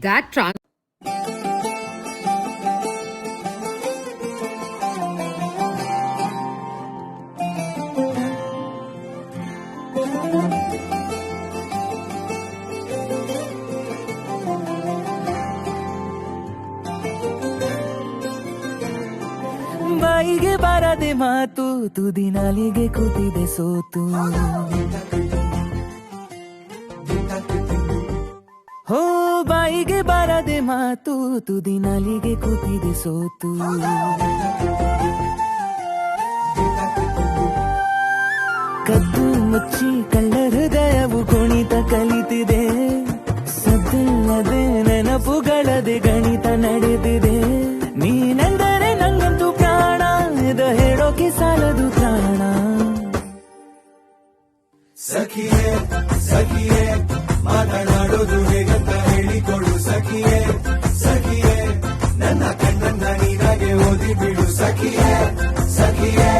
that trans ಬಾಯಿಗೆ ಬಾರದೆ ಮಾತು ತುದಿ ನಾಲಿಗೆ ಕೂತಿದೆ ಸೋತು ಹೋ ಬಾಯಿಗೆ ಬಾರದೆ ಮಾತು ತುದಿ ನಾಲಿಗೆ ಕೂತಿದೆ ಸೋತು ಕದ್ದು ಮುಚ್ಚಿ ಕಳ್ಳ ಹೃದಯವು ಕುಣಿತ ಕಲಿತಿದೆ ಸದ್ದಿಲ್ಲದೆ ನೆನಪುಗಳದೆ ಗಣಿತ ನಡೆದಿದೆ ನೀನೆಂದರೆ ನಂಗಂತೂ ಪ್ರಾಣ ಇದು ಹೇಳೋಕೆ ಸಾಲದು ಪ್ರಾಣ ಸಖಿಯೇ ಸಖಿಯೇ ಮಾತನಾಡೋದು ಹೇಗಂತ ಹೇಳಿಕೊಡು ಸಖಿಯೇ ಸಖಿಯೇ ನನ್ನ ಕಣ್ಣನ್ನ ನೀನಾಗೆ ಓದಿ ಬಿಡು ಸಖಿಯೇ ಸಖಿಯೇ